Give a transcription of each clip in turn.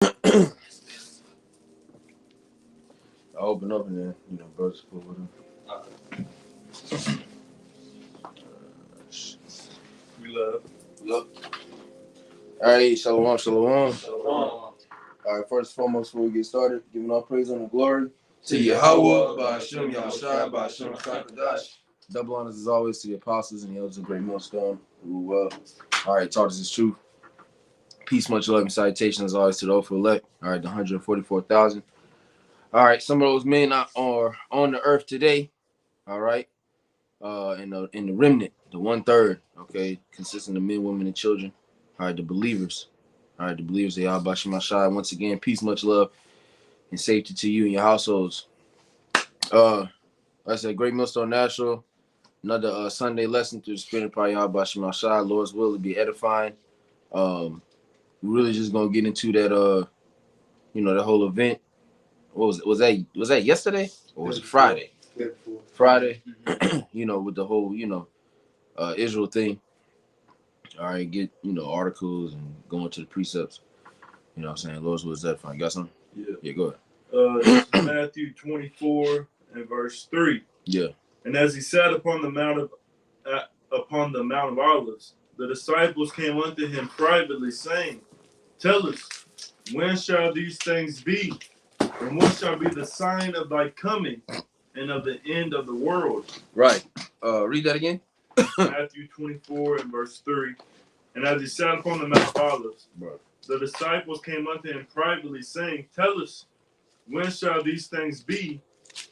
I open up and then, brothers put with them. We love. Look. All right, shalom, shalom. Shalom. All right, first and foremost, before we get started, giving all praise and glory To Yahweh, by Hashem Yahushua, by Hashem Chakadash. Double honors as always to the apostles and the elders of Great Millstone who, all right, taught us his truth. Peace, much love, and salutations as always to the Ophir elect. All right, the 144,000. All right, some of those men are on the earth today. All right, in the remnant, the 1/3. Okay, consisting of men, women, and children. All right, the believers. All right, the believers of Yahweh Shem Ashai. Once again, peace, much love, and safety to you and your households. Like I said, Great Millstone National. Another Sunday lesson through the Spirit of Yahweh Shem Ashai. Lord's will to be edifying. We're really just gonna get into that. The whole event. What was it? Was that yesterday or was it Friday? Friday. With the whole Israel thing. All right, get articles and go into the precepts. You know what I'm saying? Lord's will is edifying. Got something? Yeah, go ahead. This is Matthew 24 and verse 3. Yeah. And as he sat upon the Mount of Olives, the disciples came unto him privately, saying, Tell us, when shall these things be? And what shall be the sign of thy coming and of the end of the world? Right. Read that again. Matthew 24 and verse 3. And as he sat upon the Mount of Olives, the disciples came unto him privately, saying, Tell us, when shall these things be?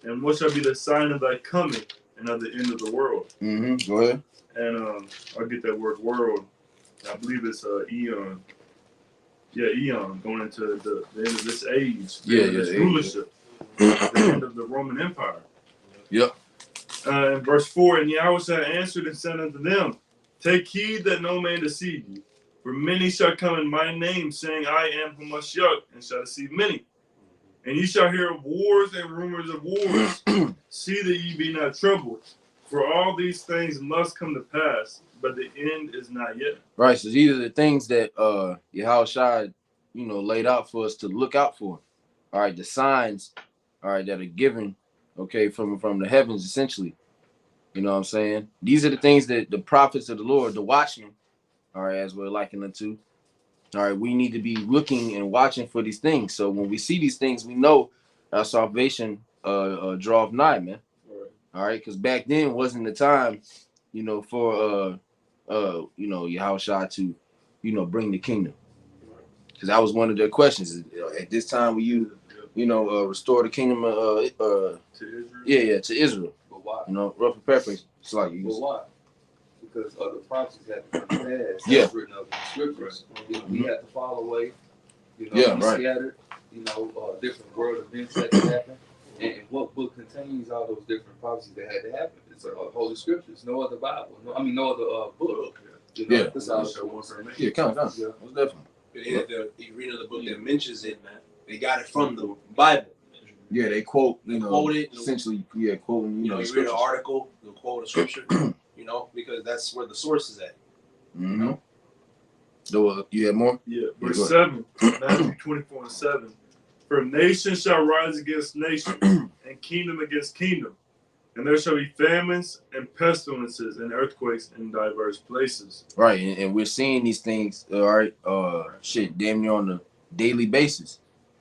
And what shall be the sign of thy coming and of the end of the world? Mm-hmm. Go ahead. And I'll get that word world. I believe it's eon. Yeah, eon, going into the end of this age. This rulership. The end of the Roman Empire. Yep. In verse 4, and Yahweh answered and said unto them, Take heed that no man deceive you. For many shall come in my name, saying, I am Hamashiach, and shall deceive many. And ye shall hear of wars and rumors of wars. See that ye be not troubled. For all these things must come to pass, but the end is not yet. Right. So these are the things that Yahushua, laid out for us to look out for. All right, the signs, all right, that are given, okay, from the heavens, essentially. You know what I'm saying? These are the things that the prophets of the Lord, the watchmen, all right, as we're liking them to. All right, we need to be looking and watching for these things. So when we see these things, we know our salvation draweth nigh, man. All right, because back then wasn't the time, for Yahushua to, bring the kingdom. Because that was one of their questions. At this time, will you, restore the kingdom to Israel? Yeah, to Israel. But why? Rough paraphrase. It's like but why? Because other prophecies have to come past. Yeah. Written up in the scriptures. We have to fall away. Scattered. Different world events that can happen. And what book contains all those different prophecies that had to happen? It's Holy Scriptures. No other Bible. No other book. That's all. Yeah, come on. Yeah. Most definitely. You read another book that mentions it, man. They got it from the Bible. Yeah, they quote, quote it. Essentially, quoting, you read an article, they'll quote a scripture, because that's where the source is at. Mm-hmm. So, you have more? Yeah, verse 7, Matthew 24 and 7. For nation shall rise against nation, and kingdom against kingdom. And there shall be famines and pestilences and earthquakes in diverse places. Right, and we're seeing these things, all right, damn near on a daily basis.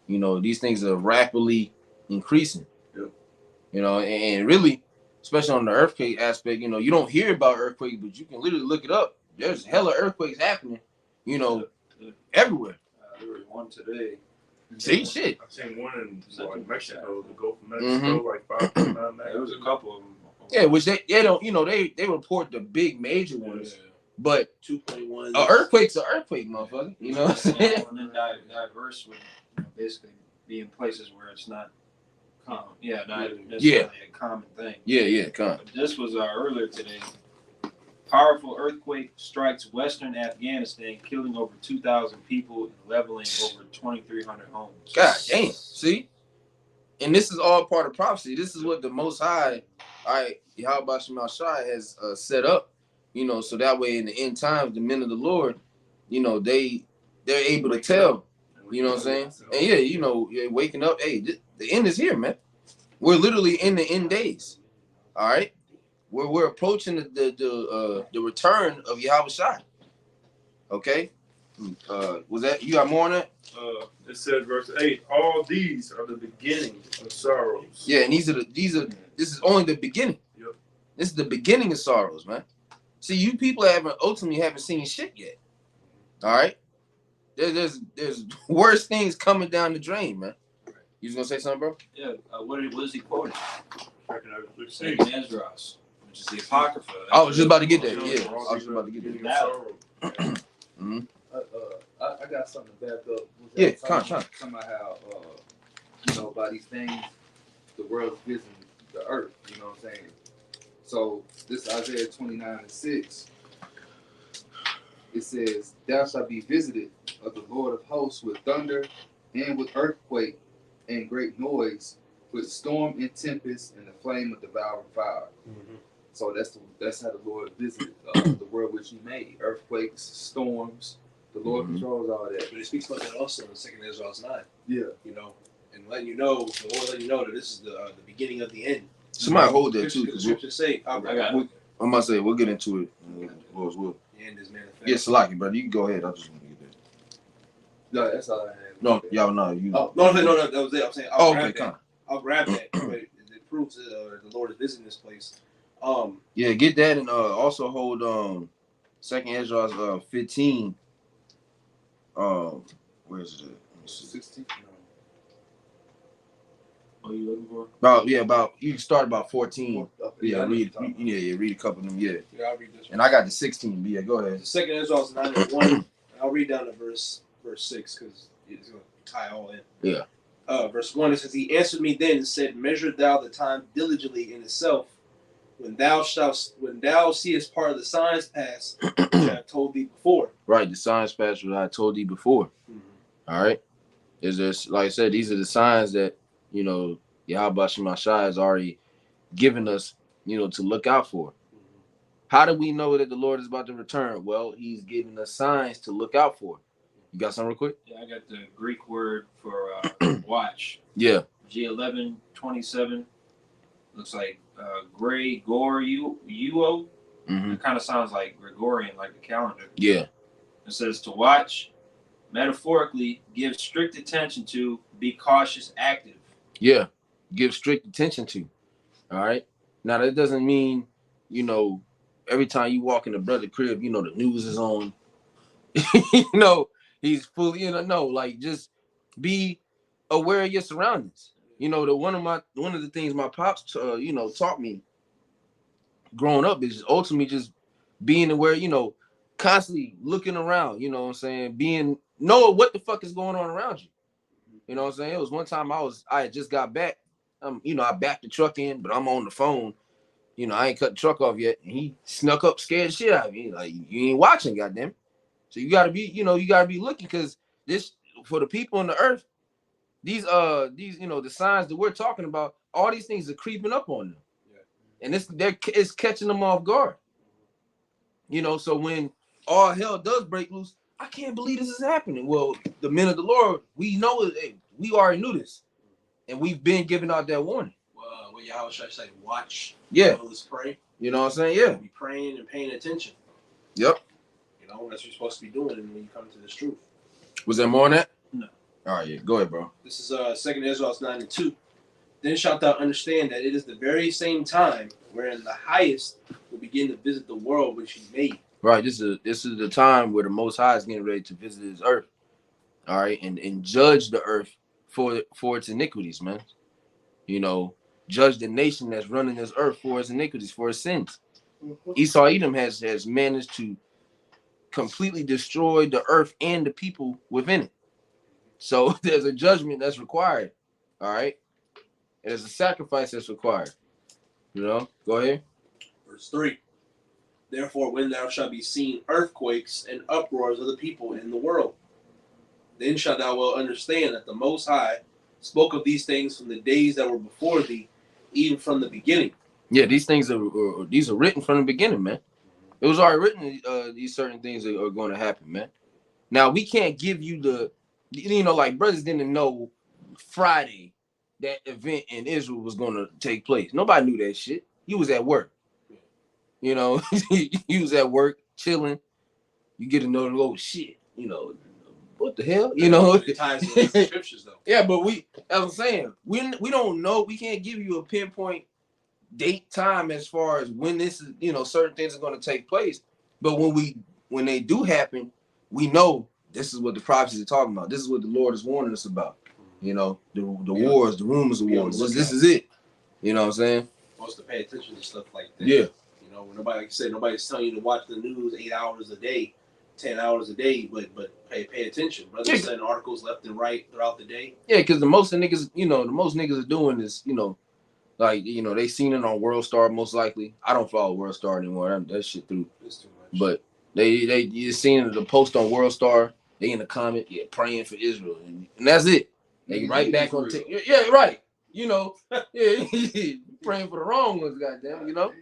These things are rapidly increasing. Yep. And really, especially on the earthquake aspect, you don't hear about earthquakes, but you can literally look it up. There's hella earthquakes happening, everywhere. There was one today. See, shit. I've seen one in Mexico, the Gulf of Mexico, like 5.9 magnitude. There was a couple of them. Yeah, which they don't, they report the big major ones, but 2.1. Earthquake's an earthquake, motherfucker. You know what I'm saying? And then diverse would basically be in places where it's not common. Yeah, not necessarily a common thing. Yeah, come. But this was earlier today. Powerful earthquake strikes western Afghanistan, killing over 2,000 people and leveling over 2,300 homes. God damn. See? And this is all part of prophecy. This is what the Most High, Yahweh Shem Shai has set up, so that way in the end times, the men of the Lord, they're able to tell, You know what I'm saying? And yeah, you know, yeah, waking up. Hey, the end is here, man. We're literally in the end days. All right, we're approaching the return of Yahweh Shai. Okay, was that you got more on that? It says verse 8, all these are the beginning of sorrows. Yeah, and this is only the beginning. Yep. This is the beginning of sorrows, man. See, you people haven't seen shit yet. All right, there's worse things coming down the drain, man. You was gonna say something, bro? Yeah. What is he quoting? Six. Second Esdras, which is the Apocrypha. I was just about to get there. All Yeah, these I was just are about to get beginning there. of sorrow. Mm-hmm. I got something to back up. Yeah, talking about how by these things the world is visiting the earth. You know what I'm saying? So this Isaiah 29:6. It says, "Thou shalt be visited of the Lord of hosts with thunder and with earthquake and great noise, with storm and tempest and the flame of devouring fire." Mhm. So that's how the Lord visited the world which He made: earthquakes, storms. The Lord controls all that. But it speaks about that also in 2 Ezra 9. Yeah. You know, and letting you know, the Lord letting you know that this is the beginning of the end. Somebody hold that too, The because scriptures say, I got it. I'm gonna say we'll get into it. the end is manifest. Yeah, Salaki, brother, you can go ahead. I just want to get that. No, that's all I had. No, y'all know you. Oh, no, that was it. I'm saying, Oh, okay, come. I'll grab that. But it proves that the Lord is visiting this place. Yeah, get that and also hold 2nd Ezra 15. Where is it? Let me see. 16. What are you looking for? About you can start about 14. Yeah, I know read. what you're talking Yeah, read a couple of them. Yeah, about. Yeah, I'll read this one. and I got the 16. But yeah, go ahead. 2 Ezra 9:1. I'll read down to verse 6 because it's going to tie all in. Yeah. Verse 1, it says, "He answered me then and said, Measure thou the time diligently in itself, when thou seest part of the signs pass, which I have told thee before." Right, the signs passed what I told you before. All right, is this like I said? These are the signs that Yahweh Shai has already given us, to look out for. How do we know that the Lord is about to return? Well, He's giving us signs to look out for. You got something real quick? Yeah, I got the Greek word for watch. Yeah. G11:27. Looks like Gregorio. Mm-hmm. It kind of sounds like Gregorian, like the calendar. Yeah. It says to watch, metaphorically, give strict attention to, be cautious, active. Yeah. Give strict attention to. All right. Now that doesn't mean, every time you walk in the brother crib, the news is on. He's fully no, like just be aware of your surroundings. One of the things my pops taught me growing up is ultimately just being aware, constantly looking around, you know what I'm saying, know what the fuck is going on around you. You know what I'm saying? It was one time I had just got back. I backed the truck in, but I'm on the phone. I ain't cut the truck off yet. And he snuck up, scared the shit out of me. Like, you ain't watching, goddamn. So you gotta be, looking, because this, for the people on the earth, these the signs that we're talking about, all these things are creeping up on them. Yeah. And it's catching them off guard. So when all hell does break loose, I can't believe this is happening. Well, the men of the Lord, we know it. We already knew this, and we've been giving out that warning. What Yahweh should say, watch. Yeah. Let's pray. You know what I'm saying? Yeah. Be praying and paying attention. Yep. That's what you're supposed to be doing when you come to this truth. Was there more on that? No. All right, yeah. Go ahead, bro. This is 2 Ezra 9:2. "Then shalt thou understand that it is the very same time wherein the highest will begin to visit the world which He made." Right. This is the time where the Most High is getting ready to visit His earth. All right, and judge the earth for its iniquities, man. Judge the nation that's running this earth for its iniquities, for its sins. Esau Edom has managed to completely destroy the earth and the people within it. So there's a judgment that's required. All right. And there's a sacrifice that's required. Go ahead. Verse 3. "Therefore, when thou shalt be seen earthquakes and uproars of the people in the world, then shalt thou well understand that the Most High spoke of these things from the days that were before thee, even from the beginning." Yeah, these things are written from the beginning, man. It was already written. These certain things are going to happen, man. Now we can't give you You know, like brothers didn't know Friday that event in Israel was gonna take place. Nobody knew that shit. You was at work. You know, you was at work chilling. You get to know, oh shit, you know, what the hell, you know? It ties to the scriptures though. Yeah, but as I'm saying, we don't know. We can't give you a pinpoint date time as far as when this is, you know, certain things are going to take place. But when they do happen, we know this is what the prophecies are talking about. This is what the Lord is warning us about. You know, the wars, the rumors of wars. This is it. You know what I'm saying? Supposed to pay attention to stuff like that. Yeah. You know, nobody, like you said, nobody's telling you to watch the news 8 hours a day, 10 hours a day, but pay attention. Brothers sending articles left and right throughout the day. Yeah, because the most niggas are doing is, you know, like, you know, they seen it on World Star most likely. I don't follow World Star anymore. That shit through. It's too much. But they you seen the post on World Star. They in the comment, yeah, praying for Israel, and that's it. They right back on yeah, right. You know, yeah, praying for the wrong ones, goddamn. You know,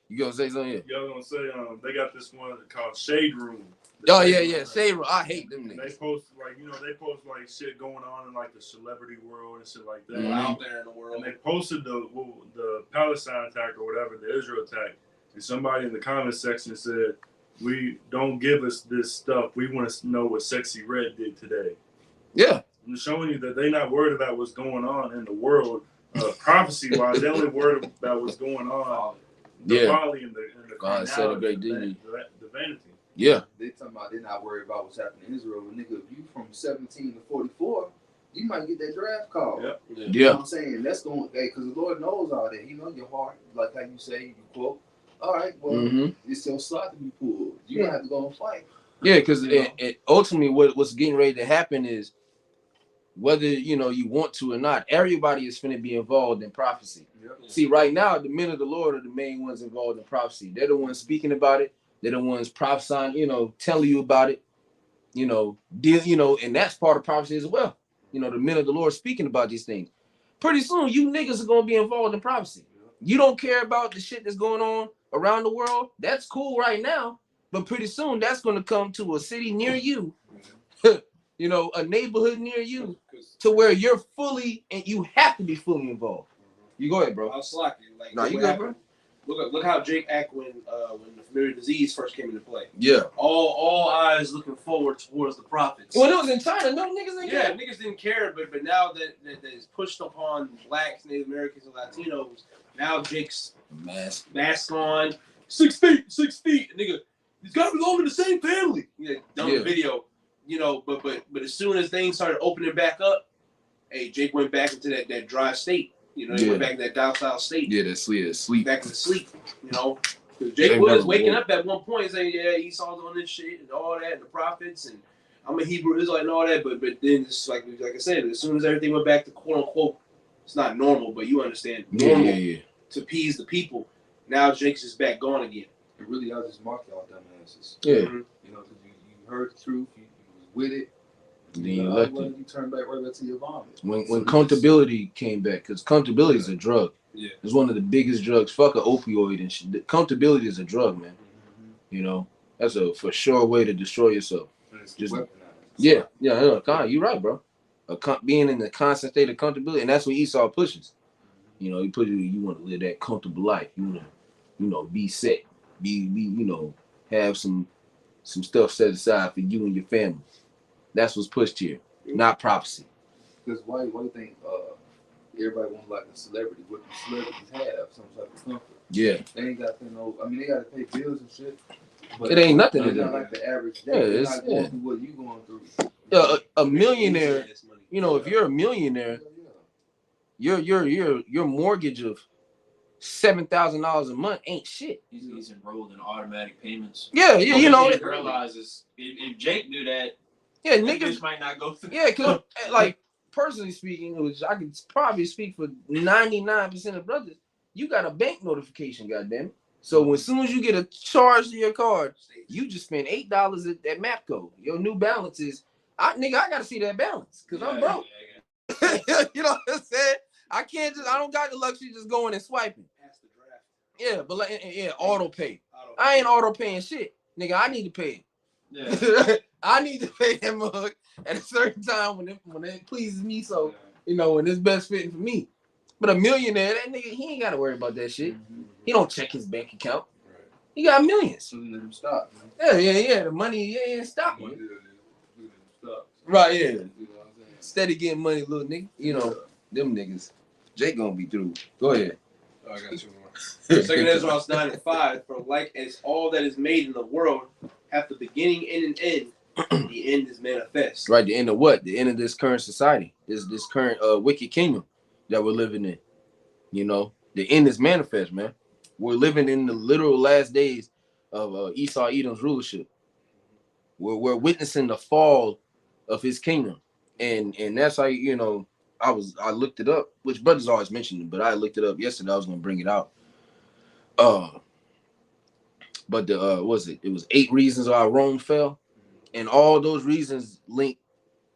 you gonna say something? Yeah. Y'all gonna say they got this one called Shade Room. Oh yeah, Shade Room. I hate them They niggas. post like shit going on in like the celebrity world and shit like that. Mhm. Out there in the world. And they posted the Palestine attack or whatever, the Israel attack, and somebody in the comment section said, "We don't give us this stuff. We want to know what Sexy Red did today." Yeah, I'm showing you that they're not worried about what's going on in the world, prophecy wise. They're only worried about what's going on, the folly and the God said a great carnality, deed. the vanity. Yeah, They talking about they're not worried about what's happening in Israel. But nigga, if you from 17 to 44, you might get that draft call. Yep. You know yeah, what I'm saying? That's going, hey, because the Lord knows all that. He knows your heart, like how you say, you quote. All right, well, Mhm. it's your slot to be pulled. You're going to have to go and fight. yeah. Because You know? it ultimately what's getting ready to happen is whether you know you want to or not, everybody is finna be involved in prophecy. Yep. See, right now, the men of the Lord are the main ones involved in prophecy. They're the ones speaking about it. They're the ones prophesying, you know, telling you about it, you know, and that's part of prophecy as well. You know, the men of the Lord speaking about these things. Pretty soon, you niggas are gonna be involved in prophecy. You don't care about the shit that's going on around the world. That's cool right now, but pretty soon that's gonna come to a city near you, you know, a neighborhood near you, to where you're fully and you have to be fully involved. You go ahead, bro. I'll slack you. Like, No, you what good, happened- Look how Jake act when the familiar disease first came into play. Yeah. All eyes looking forward towards the prophets. When it was in China, no niggas didn't Yeah, care. niggas didn't care, but now that it's pushed upon blacks, Native Americans, and Latinos, now Jake's mask on, 6 feet, nigga, he's gotta belong to the same family. Dumb video, you know. But as soon as things started opening back up, hey, Jake went back into that dry state. You know, he went back to that docile state. Yeah, that sleep. Back to sleep. You know, because Jake They was never waking woke. up at one point saying, "Yeah, Esau's on this shit and all that, and the prophets and I'm a Hebrew Israelite and all that." But then it's like I said, as soon as everything went back to quote unquote, it's not normal, but you understand, normal Yeah. to appease the people. Now Jake's just back gone again. It really, I'll just mark y'all dumbasses. Yeah. Mhm. You know, because you heard the truth, you was with it. Then You you know, left well, it. you turn back right back to your vomit. When So comfortability came back, because comfortability is a drug. Yeah. It's one of the biggest drugs. Fuck an opioid and shit. Comfortability is a drug, man. Mhm. You know, that's a for sure way to destroy yourself. It's Just- weaponized. Yeah, you're right, bro. Being in the constant state of comfortability, and that's what Esau pushes. You know, you want to live that comfortable life. You want to, you know, be set, be you know, have some stuff set aside for you and your family. That's what's pushed here, not prophecy. Because why do you think everybody wants like a celebrity? What do celebrities have? Some type of comfort. Yeah, They ain't got to pay no. I mean, they got to pay bills and shit. But it ain't nothing to it's not them. like the average day. Yeah, They're it's- not going yeah. through what you going through. A millionaire. You know, if you're a millionaire, Yeah. your mortgage of $7,000 a month ain't shit. He's enrolled in automatic payments. Yeah, you know, He realizes if Jake knew that, yeah, that niggas. bitch might not go through. Yeah, because like personally speaking, which I can probably speak for 99% of brothers, you got a bank notification, goddamn it. So as soon as you get a charge to your card, you just spend $8 at MAPCO. Your new balance is, I gotta see that balance because I'm broke. You know what I'm saying? I don't got the luxury just going and swiping. Yeah, but like, auto pay. I ain't auto paying shit, nigga. I need to pay it. Yeah. I need to pay that mug at a certain time when it pleases me. So when it's best fitting for me. But a millionaire, that nigga, he ain't got to worry about that shit. He don't check his bank account. He got millions. Look at them stocks, man. Yeah. The money, in stock. Look at them stocks. Right, yeah. You know what I'm saying? Steady getting money, little nigga. Them niggas. Jake gonna be through. Go ahead. Oh, I got 2 more. Second Ezra 9:5. For like as all that is made in the world hath the beginning and an end, the end is manifest. Right, the end of what? The end of this current society. This current wicked kingdom that we're living in. The end is manifest, man. We're living in the literal last days of Esau Edom's rulership. We're witnessing the fall of his kingdom, and that's how I looked it up, which brothers always mention it, but I looked it up yesterday. I was gonna bring it out. But what was it? It was 8 reasons why Rome fell, and all those reasons link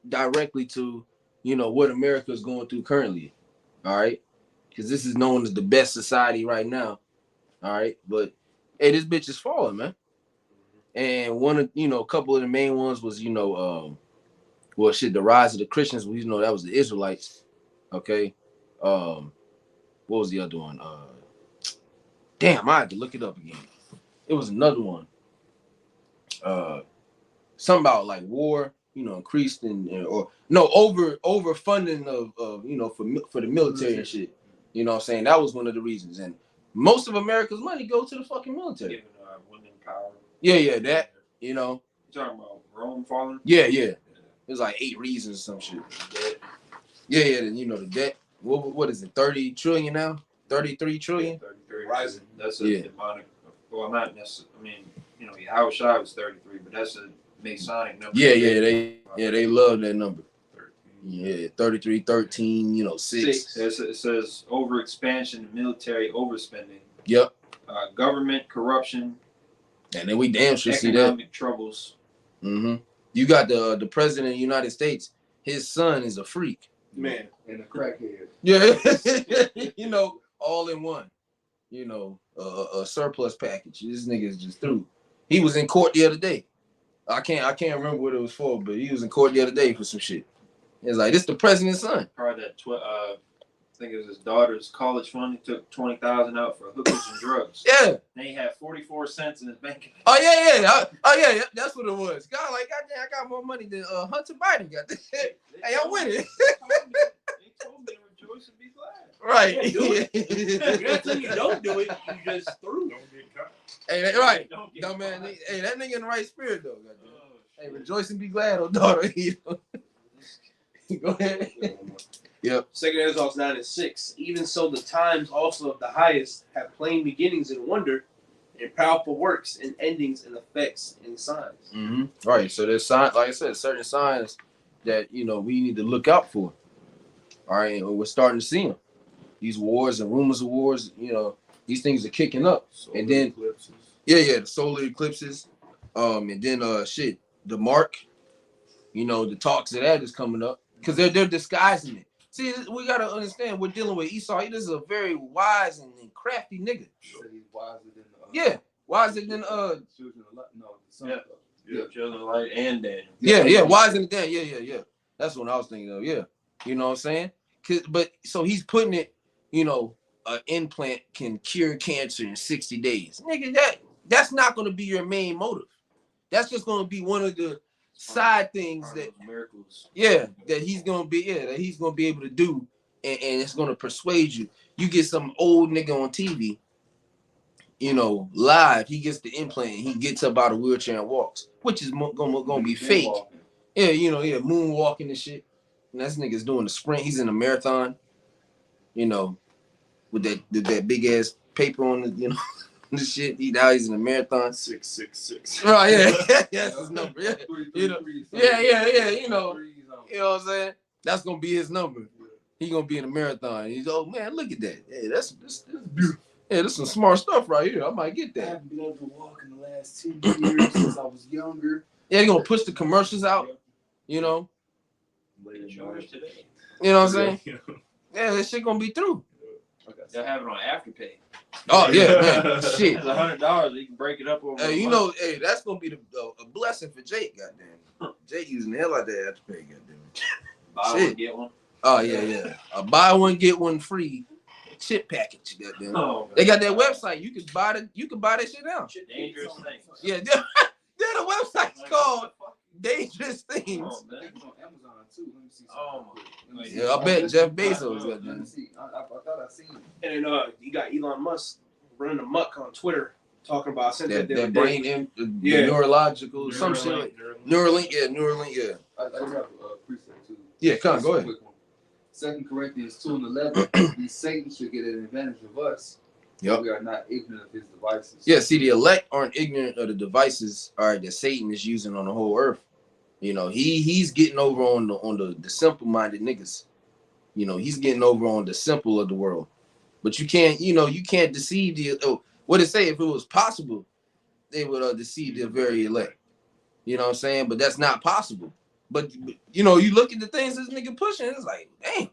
directly to what America is going through currently. All right, because this is known as the best society right now. All right, but hey, this bitch is falling, man. And one of a couple of the main ones was the rise of the Christians. That was the Israelites. Okay, what was the other one? Damn, I had to look it up again. It was another one. Something about like war, increased over funding of for the military and shit. You know what I'm saying? That was one of the reasons. And most of America's money goes to the fucking military. Giving women power. Yeah, that. You talking about Rome falling? Yeah. It was like 8 reasons or some shit. Yeah. The debt. What is it? 30 trillion now? 33 trillion? 33. Rising. That's a demonic. Well, not necessarily. I mean, Howard Shai was 33, but that's a Masonic number. They love that number. 13. Yeah, 33, 13, 6. It says overexpansion, military overspending. Yep. Government corruption. And then we damn sure see that. Economic troubles. Mm-hmm. You got the president of the United States. His son is a freak. Man. And a crackhead. Yeah. All in one. A surplus package. This nigga is just through. He was in court the other day. I can't remember what it was for, but he was in court the other day for some shit. It's like, this the president's son. Probably that I think it was his daughter's college fund. He took $20,000 out for hookers and drugs. Yeah. And he had 44 cents in his bank account. Oh yeah. That's what it was. God, like, goddamn, I got more money than Hunter Biden got. Hey, I'm with it. They told me to rejoice and be glad. Right. Until you don't do it, you just through. Don't get caught. Hey, right. Don't get No, man. caught. Hey, that nigga in the right spirit, though. Goddamn. Oh, Hey, shit. rejoice and be glad, oh daughter. Go ahead. Yep. Second Ezra 9:6. Even so, the times also of the highest have plain beginnings in wonder, and powerful works, and endings, and effects, and signs. Mm-hmm. Right. So there's signs, like I said, certain signs that we need to look out for. All right, and we're starting to see them. These wars and rumors of wars, these things are kicking up. And then eclipses. the solar eclipses. And then the mark, the talks of that is coming up. Because they're disguising it. See, we gotta understand we're dealing with Esau. He is a very wise and crafty nigga. So he's wiser than Wiser than children of light. No, the son of Yeah, Children of Light and Daniel. wiser than Dan. Yeah. That's what I was thinking of. Yeah. You know what I'm saying? But so he's putting it, an implant can cure cancer in 60 days. Nigga, that's not gonna be your main motive. That's just gonna be one of the side things that miracles. That he's gonna be able to do, and it's gonna persuade you. You get some old nigga on TV, live. He gets the implant. He gets up out of a wheelchair and walks, which is gonna be fake. walking. Moonwalking and shit. And this nigga's doing the sprint. He's in a marathon, with that big ass paper on the the shit. He's in a marathon. 666. Right, yeah. That's his number. Yeah. Yeah. You know what I'm saying? That's gonna be his number. He gonna be in a marathon. He's man, look at that. Hey, that's beautiful. Yeah, that's some smart stuff right here. I might get I that. haven't been able to walk in the last 10 years since I was younger. Yeah, they're gonna push the commercials out, You know Yours today. what I'm saying? Yeah, that shit gonna be through. They'll have it on Afterpay. Oh yeah, man. Shit. It's $100. You can break it up over. Hey, a you month. know, hey, that's gonna be a blessing for Jake. Goddamn, Jake using the hell out of that Afterpay. Goddamn. Buy shit. one get one. Oh yeah. A buy one get one free chip package. Goddamn. Oh, They got that website. You can buy that shit now. Dangerous things. Yeah, the website's called Dangerous Things. Oh, I man. think it's on Amazon too. Let me see. Oh, something. Let me my- see. Yeah, I bet Jeff Bezos got Let me that. see. I thought I seen it. And then you got Elon Musk running amok on Twitter talking about sent that, the other That day. brain, Yeah. neurological, some shit. Like, Neuralink, yeah. I have a precept too. Yeah, come on, Just go a ahead. quick one. 2 Corinthians 2:11. Satan should get an advantage of us. Yep. We are not ignorant of his devices. Yeah, see, the elect aren't ignorant of the devices, all right, that Satan is using on the whole earth. You know, he's getting over on the simple-minded niggas. You know, he's getting over on the simple of the world. But you can't deceive what it say, if it was possible, they would deceive the very elect. You know what I'm saying? But that's not possible. But you know, you look at the things this nigga pushing, it's like, damn.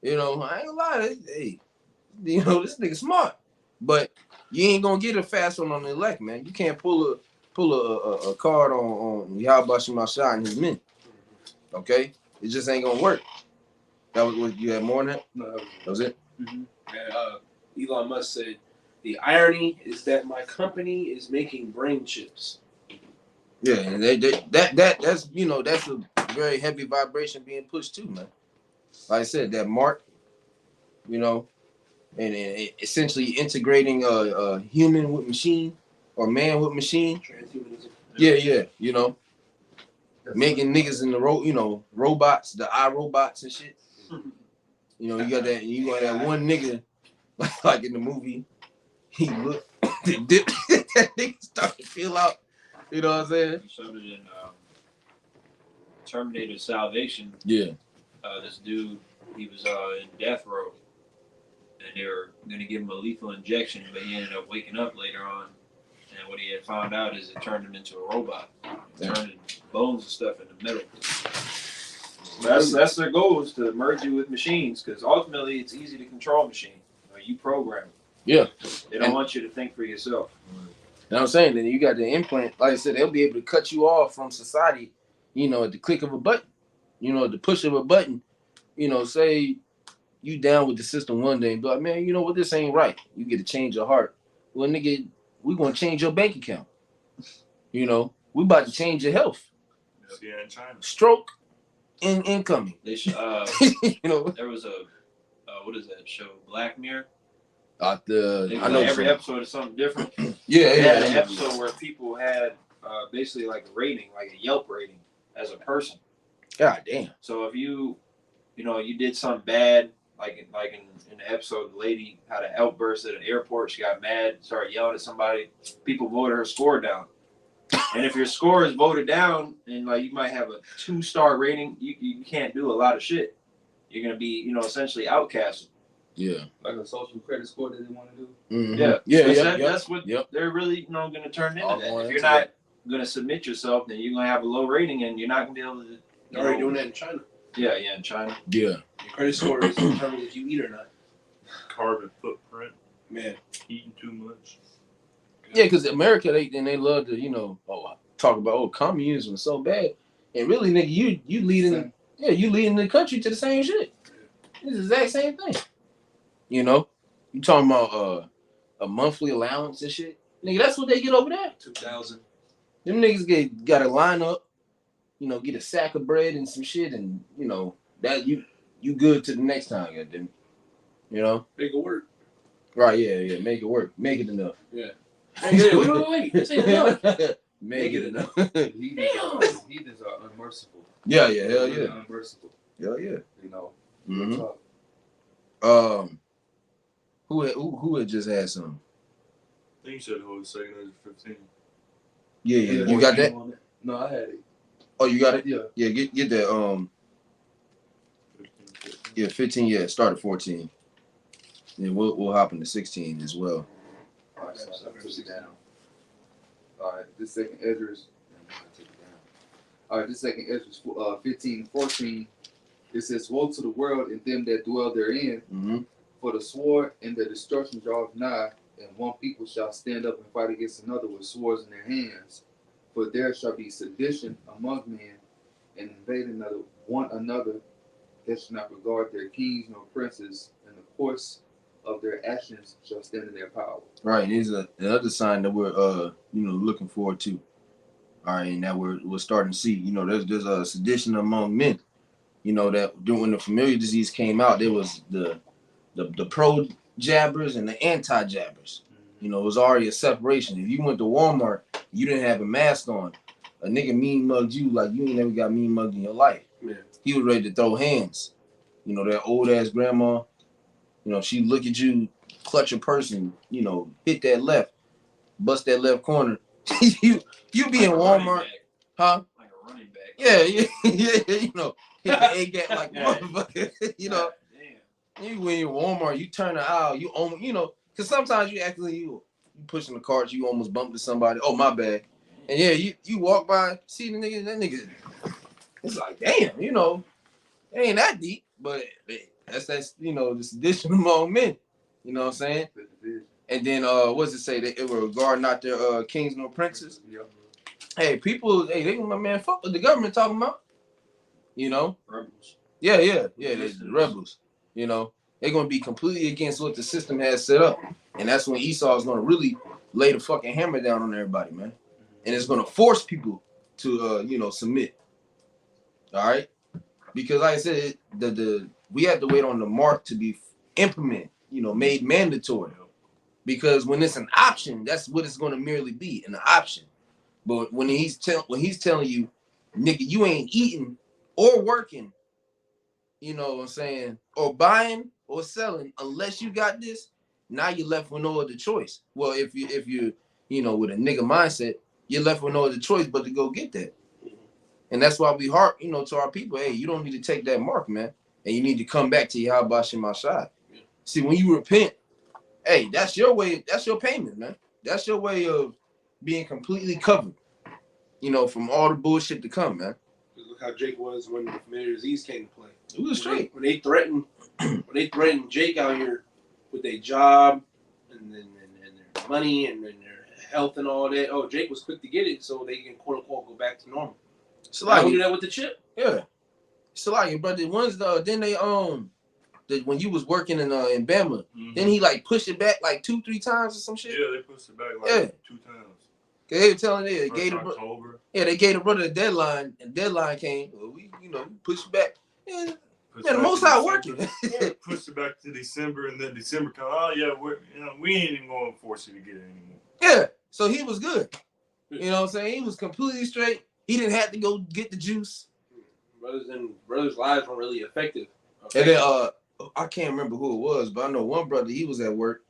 You know, I ain't gonna lie, hey, you know, this nigga smart. But you ain't gonna get a fast one on the elect, man. You can't pull a card on Yahweh Shemashah and his men. Okay? It just ain't gonna work. That was what you had more than that? No, That was it? And, Elon Musk said, "The irony is that my company is making brain chips." Yeah, and that's you know, that's a very heavy vibration being pushed too, man. Like I said, that mark, you know, and essentially integrating a human with machine or man with machine. Transhumanism. Yeah, you know, making niggas in the robots, the iRobots and shit. You know, you got that one nigga like in the movie, he looked that nigga started to feel out. You know what I'm saying? He showed it in Terminator Salvation. Yeah. This dude, he was in death row, and they were gonna give him a lethal injection, but he ended up waking up later on. And what he had found out is it turned him into a robot. It turned his bones and stuff into metal. That's their goal, is to merge you with machines, because ultimately it's easy to control machine. You program it. Yeah. They don't want you to think for yourself. You know what I'm saying? Then you got the implant. Like I said, they'll be able to cut you off from society, you know, at the click of a button. You know, at the push of a button. You know, say you down with the system one day and be like, man, you know what, this ain't right. You get to change your heart. Well, nigga, we gonna change your bank account. You know, we about to change your health. Yeah, in China. Stroke and incoming. They should, You know, there was a what is that show? Black Mirror. I know Every episode is something different. Yeah, They had an yeah. episode where people had basically like a rating, like a Yelp rating as a person. God damn. So if you did something bad, like in the episode, the lady had an outburst at an airport. She got mad, started yelling at somebody. People voted her score down. And if your score is voted down, and like you might have a 2-star rating, you can't do a lot of shit. You're gonna be, essentially outcasted. Yeah. like a social credit score that they want to do. Mhm. Yeah, Yeah. That's what Yep. they're really, going to turn into. All That. going If you're into not going to submit yourself, then you're going to have a low rating, and you're not going to be able to. They're already doing that in China. Yeah, in China. Yeah. Your credit score is determined if you eat or not. Carbon footprint. Man, Eating too much. Yeah, because America, they love to, talk about communism is so bad. And really, nigga, you leading you leading the country to the same shit. It's the exact same thing. You know? You talking about a monthly allowance and shit. Nigga, that's what they get over there. 2,000. Them niggas gotta line up, get a sack of bread and some shit, and that you good to the next time, goddamn. Make it work. Right, yeah, make it work. Make it enough. Yeah. Wait. This ain't enough. Make it enough. Heathens are unmerciful. Yeah, hell They're yeah. unmerciful. Hell yeah. Real Mhm. talk. Who had just had some? I think you said hold the second age of 15. Yeah. You got that? No, I had it. Oh, you got it? Yeah. Yeah, get that 15. 15, start at 14. Then we'll hop into 16 as well. All right, so I push it down. All right, this second Ezra's. Take it down. All right, this second Ezra's 15:14. It says, "Woe to the world and them that dwell therein, Mm-hmm. for the sword and the destruction draweth nigh, And one people shall stand up and fight against another with swords in their hands. For there shall be sedition among men, and invading one another. They shall not regard their kings nor princes, and the course of their actions shall stand in their power. Right. Here's another sign that we're looking forward to. All right, and that we're starting to see. There's a sedition among men. That when the familiar disease came out, there was the pro jabbers and the anti jabbers. It was already a separation. If you went to Walmart, you didn't have a mask on, a nigga mean mugged you like you ain't never got mean mugged in your life. Yeah. He was ready to throw hands. That old ass grandma, she look at you, clutch a person, hit that left, bust that left corner. you be in Walmart, huh? Like a running back. Yeah, hit the A gap like Yeah. motherfucker. Damn. You when you're in Walmart, you turn the aisle, you almost, because sometimes you actually you pushing the carts, you almost bump into somebody. Oh my bad. And yeah, you walk by, see the nigga, that nigga. It's like damn, it ain't that deep, but that's the sedition among men. You know what I'm saying? And then what's it say? That it will regard not their kings nor princes. Hey, people, they my man, fuck what the government talking about. Rebels. Yeah, the rebels. They're gonna be completely against what the system has set up, and that's when Esau is gonna really lay the fucking hammer down on everybody, man. And it's gonna force people to submit. All right, because like I said, we have to wait on the mark to be implemented, made mandatory. Because when it's an option, that's what it's gonna merely be, an option. But when he's telling you, nigga, you ain't eating or working, you know what I'm saying, or buying or selling unless you got this, now you're left with no other choice. Well, if you with a nigga mindset, you're left with no other choice but to go get that. And that's why we harp, to our people, hey, you don't need to take that mark, man. And you need to come back to Yahweh Shem Ashai. See, when you repent, hey, that's your way, that's your payment, man. That's your way of being completely covered, from all the bullshit to come, man. Look how Jake was when the familiar disease came to play. It was straight. When they threatened Jake out here with their job and their money and their health and all that. Oh, Jake was quick to get it so they can quote unquote go back to normal. So like we do that with the chip. Yeah. So like, brother, then they when you was working in Bama, then he like pushed it back like 2-3 times or some shit. Yeah, they pushed it back like 2 times. They were telling they First gave October. they gave the brother the deadline, and deadline came. Well, we pushed it back. Yeah, the most high working. Pushed it back to December, and then December come. Oh yeah, we ain't even going to force you to get it anymore. Yeah, so he was good. You know what I'm saying? He was completely straight. He didn't have to go get the juice. Brothers' lives weren't really effective. And then I can't remember who it was, but I know one brother, he was at work,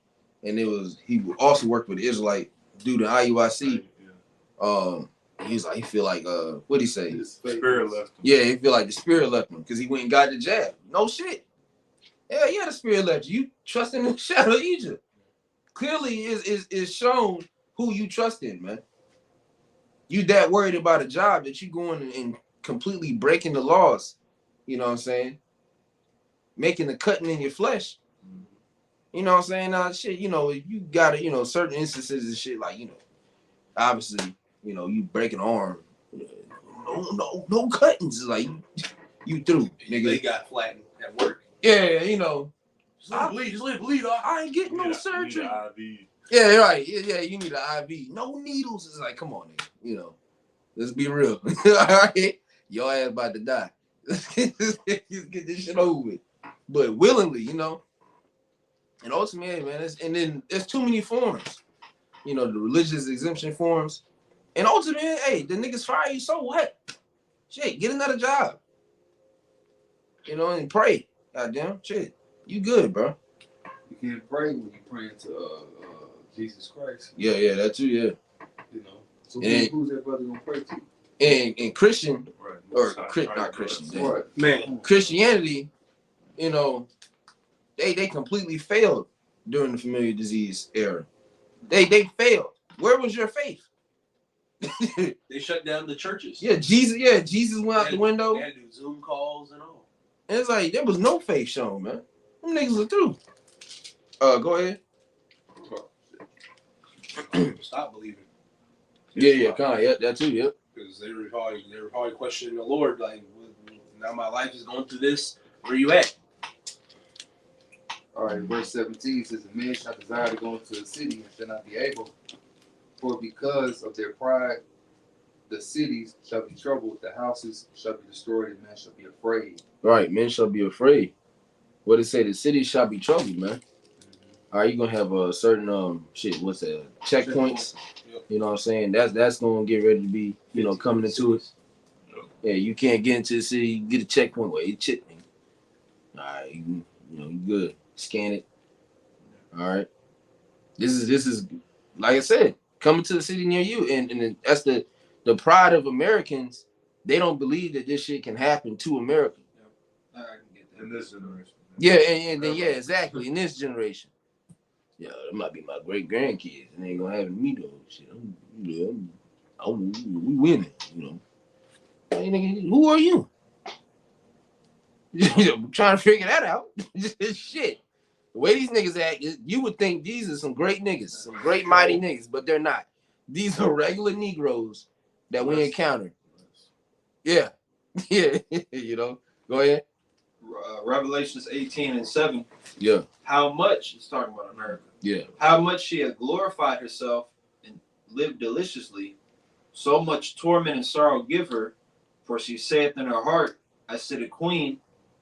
and he also worked with the Israelite dude in IUIC. He was like, he feel like what'd he say? The spirit left him. Yeah, he feel like the spirit left him because he went and got the jab. No shit. Yeah, the spirit left you. You trust in the shadow of Egypt. Clearly is shown who you trust in, man. You that worried about a job that you going and completely breaking the laws. You know what I'm saying? Making the cutting in your flesh. You know what I'm saying? Shit, you gotta, certain instances and shit like, obviously, you break an arm. No cuttings. It's like you through, nigga. They got flattened at work. Yeah, Just let it bleed off. I ain't getting no You surgery. need IV. Yeah, right. Yeah, you need an IV. No needles. It's like, come on, nigga. Let's be real. All right, your ass about to die. Let's get this shit over with. But willingly, And ultimately, man, and then there's too many forms. The religious exemption forms. And ultimately, hey, the niggas fire you, so what? Shit, get another job. And pray. Goddamn, shit. You good, bro. You can't pray when you're praying to Jesus Christ. Yeah, that too, yeah. So And who's that brother gonna pray to? And Christian, Right. or not Christian, Right. Man, Christianity, they completely failed during the familiar disease era. They failed. Where was your faith? they shut down the churches. Jesus went out the window. They had to do Zoom calls and all. And it's like there was no faith shown, man. Them niggas are through. Go ahead. Stop believing Yeah, kind of. Yeah, that too. Yep. because they were probably questioning the Lord. Like, now my life is going through this. Where you at? All right, verse 17 says, "A man shall desire to go into a city and shall not be able, for because of their pride, the cities shall be troubled, the houses shall be destroyed, and men shall be afraid." Right. Men shall be afraid. What it say? The city shall be troubled, man. All right, you gonna have a certain shit. What's that? Checkpoints. Yep. You know what I'm saying? That's gonna get ready to be coming into it. Yeah, you can't get into the city. You get a checkpoint. Wait, check me. All right, you good. Scan it. All right. This is like I said, coming to the city near you, and that's the pride of Americans. They don't believe that this shit can happen to America. I can get that. In this generation. Yeah, and then exactly in this generation. Yeah, that might be my great grandkids, and they ain't gonna have me though. Shit, we winning, Hey, nigga, who are you? I'm trying to figure that out. Shit. The way these niggas act, you would think these are some great niggas, some great mighty niggas, but they're not. These are regular Negroes that we encounter. Yeah. Yeah. Go ahead. Revelations 18:7. Yeah. How much, it's talking about America, Yeah. how much she had glorified herself and lived deliciously, so much torment and sorrow give her, for she saith in her heart, I sit a queen,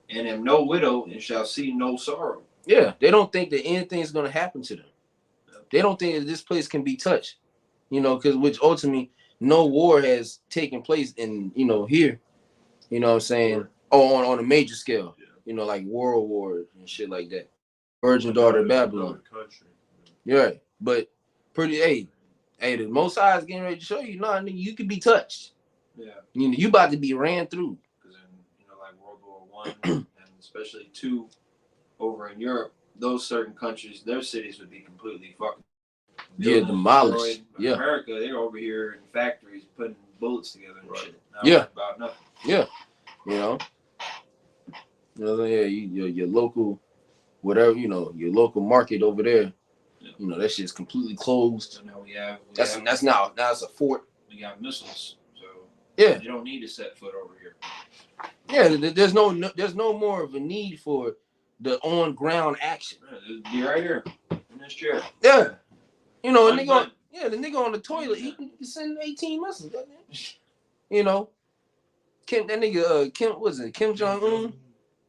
and am no widow, and shall see no sorrow. Yeah. They don't think that anything's gonna happen to them. They don't think that this place can be touched. Because which ultimately no war has taken place in, here. You know what I'm saying? On a major scale. Like world wars and shit like that. Virgin daughter of Babylon. Yeah, but hey, the Most High is getting ready to show you, nigga, you can be touched. Yeah. You about to be ran through. Because in like World War I and especially II over in Europe, those certain countries, their cities would be completely fucking demolished. Yeah. America, they're over here in factories putting bullets together and shit. Not about nothing. Yeah. Your local, whatever, your local market over there, that shit's completely closed. So now we have that's now it's a fort. We got missiles, so yeah, you don't need to set foot over here. Yeah, there's no more of a need for the on ground action. Be right here in this chair. Yeah, the nigga on the toilet, he can send 18 missiles. Kim, that nigga, Kim Jong-un?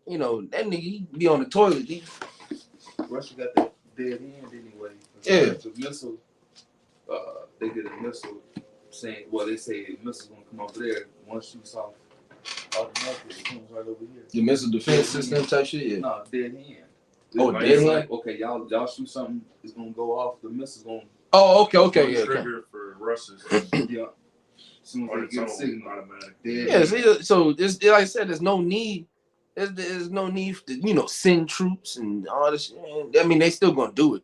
That nigga, he be on the toilet. Russia got that dead end anyway. Yeah. The missile, they did a missile saying, they say missiles gonna come over there. One shoots off automatically, it comes right over here. The missile defense system type shit? Yeah. No, dead hand. Oh, dead hand? Like, okay, y'all shoot something, it's gonna go off, the missile's gonna... Oh, okay, yeah. Trigger for Russia. Yeah. As soon as they get a signal, automatic. Yeah, so like I said, there's no need. There's no need to send troops and all this shit. I mean, they still gonna do it,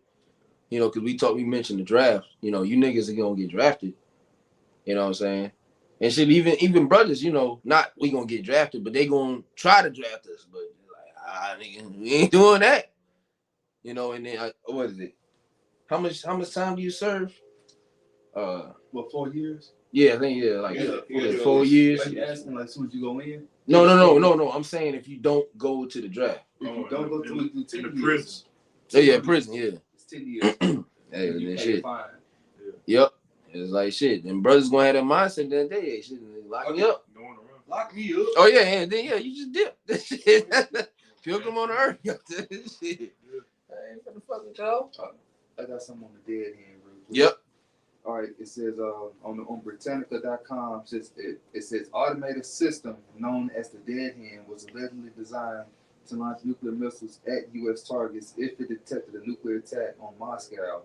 because we mentioned the draft. You niggas are gonna get drafted. You know what I'm saying? And shit, even brothers, not we gonna get drafted, but they gonna try to draft us. But like, nigga, we ain't doing that. And then what is it? How much time do you serve? 4 years? Yeah, I think 4 years. Like you asking, like, as soon as you go in? No. I'm saying if you don't go to the draft. If you don't go to it, 10 in the years. prison. Yeah, prison, yeah. It's 10 years. Hey, you that pay shit. a fine. Yep. It's like shit. And brothers gonna have that mindset that day. Shit, lock me up. Going around. Lock me up. Oh yeah, and then you just dip. Pilgrim on the earth. Shit. I ain't gonna fuck with y'all. I got something on the dead hand real quick. Yep. All right, it says on Britannica.com, it says automated system known as the Dead Hand was allegedly designed to launch nuclear missiles at U.S. targets if it detected a nuclear attack on Moscow,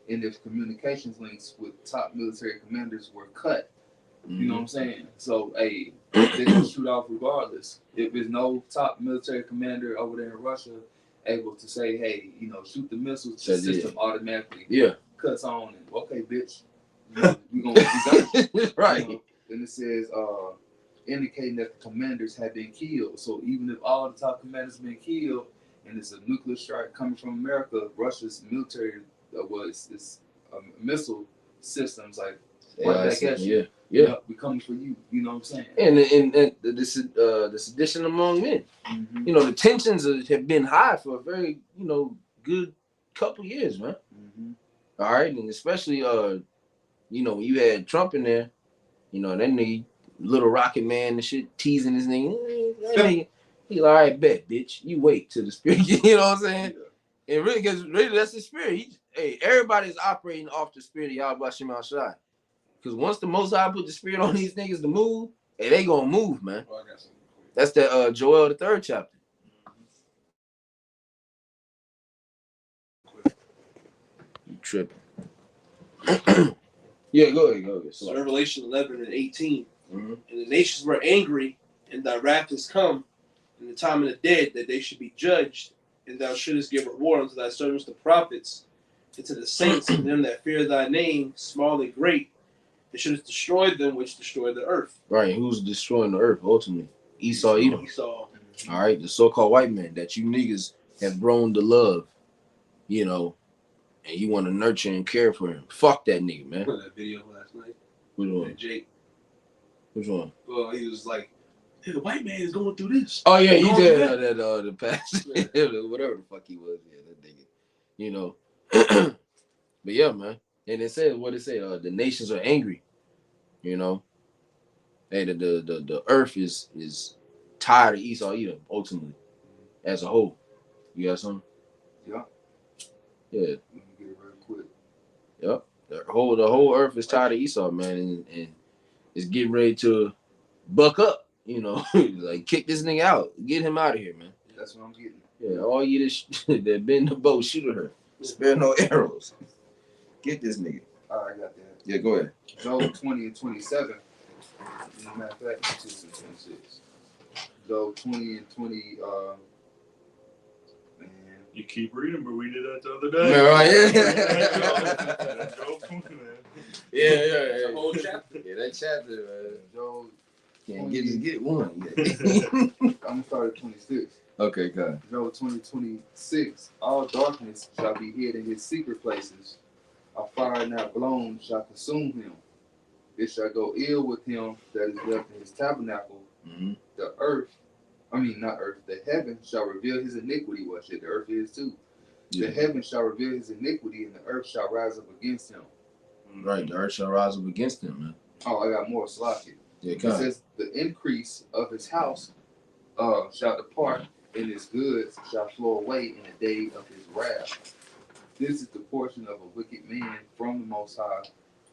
and if communications links with top military commanders were cut. You know what I'm saying? So, hey, they can shoot off regardless. If there's no top military commander over there in Russia able to say, hey, shoot the missiles, the system automatically cuts on and, okay, bitch, we're going to be done. Right. And it says, indicating that the commanders have been killed. So even if all the top commanders have been killed and it's a nuclear strike coming from America, Russia's military is missile systems like right Yeah, back at you. yeah. We coming for you. You know what I'm saying? And the sedition among men. Mm-hmm. You know, the tensions have been high for a very, you know, good couple years, man. Mm-hmm. All right, and especially you know, when you had Trump in there, you know, that nigga, little rocket man and shit, teasing his nigga. That nigga, he like, all right, bet, bitch. You wait till the spirit. You know what I'm saying? And really, because really, that's the spirit. Hey, everybody's operating off the spirit of Yahweh Shema Shai. Because once the Most High put the spirit on these niggas to move, hey, they gonna move, man. Oh, I got something. That's the Joel the 3rd chapter. You tripping? Yeah, go ahead. So Revelation 11 and 18. Mm-hmm. And the nations were angry, and thy wrath is come, in the time of the dead, that they should be judged, and thou shouldest give reward unto thy servants the prophets, and to the saints and them that fear thy name, small and great, and shouldest destroy them which destroy the earth. Right, who's destroying the earth ultimately? Esau, Edom. Esau. All right, the so-called white man that you niggas have grown to love, you know, and you want to nurture and care for him. Fuck that nigga, man. Put that video last night. Which one? That Jake. Which one? Well, he was like, hey, the white man is going through this. Oh yeah, he Going did through the past, whatever the fuck he was. Yeah, that nigga. You know, but yeah, man. And it said what it said. The nations are angry. You know, hey, the earth is tired of Esau Edom ultimately, as a whole. You got something? Yeah. Yeah. Let me get it real quick. Yep. The whole earth is tired of Esau, man, and is getting ready to buck up. You know, like kick this nigga out, get him out of here, man. That's what I'm getting. Yeah, all you that been in the boat, shoot her. Spare no arrows. Get this nigga. All right, I got that. Yeah, go ahead. Job 20 and 27. As a matter of fact, 26 and 26. Job 20 and 20. Man. You keep reading, but we did that the other day. Yeah, The whole chapter. Yeah, that chapter, man. Job. Can't get one. I'm gonna start at 26. Okay, good. Job 20:26. All darkness shall be hid in his secret places. A fire not blown shall consume him. It shall go ill with him that is left in his tabernacle. Mm-hmm. The heaven shall reveal his iniquity. Well, shit, the earth is too. Yeah. The heaven shall reveal his iniquity, and the earth shall rise up against him. Right, the earth shall rise up against him, man. Oh, I got more sloppy. Yeah, It come on. says the increase of his house shall depart, and his goods shall flow away in the day of his wrath. This is the portion of a wicked man from the Most High,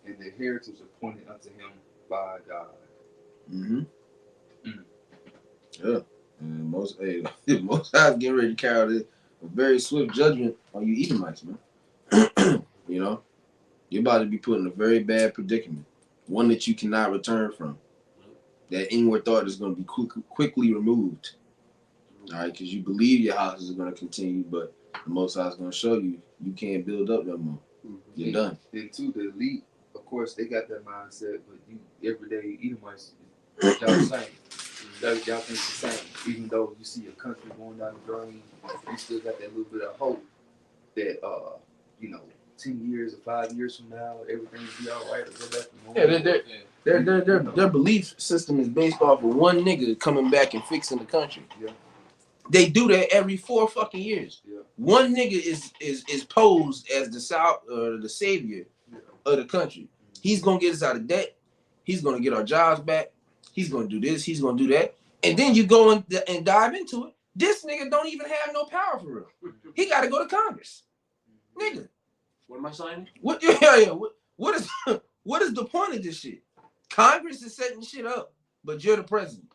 and the heritage appointed unto him by God. Mm-hmm. Mm. Yeah. And most High getting ready to carry out a very swift judgment on you Edomites, man. You know, you're about to be put in a very bad predicament, one that you cannot return from. That inward thought is going to be quickly removed. All right, because you believe your houses are going to continue, but the Most High is going to show you can't build up no more. You're done. Then too, the elite, of course, they got that mindset, but you everyday Edomites, y'all the same. Y'all think the same. Even though you see your country going down the drain, you still got that little bit of hope that 10 years or 5 years from now, everything will be all right. Or go back to normal. Their belief system is based off of one nigga coming back and fixing the country. Yeah. They do that every 4 fucking years. Yeah. One nigga is posed as the savior of the country. He's gonna get us out of debt. He's gonna get our jobs back. He's gonna do this. He's gonna do that. And then you go and dive into it. This nigga don't even have no power for real. He got to go to Congress, nigga. What am I signing? What? Yeah. What is the point of this shit? Congress is setting shit up, but you're the president.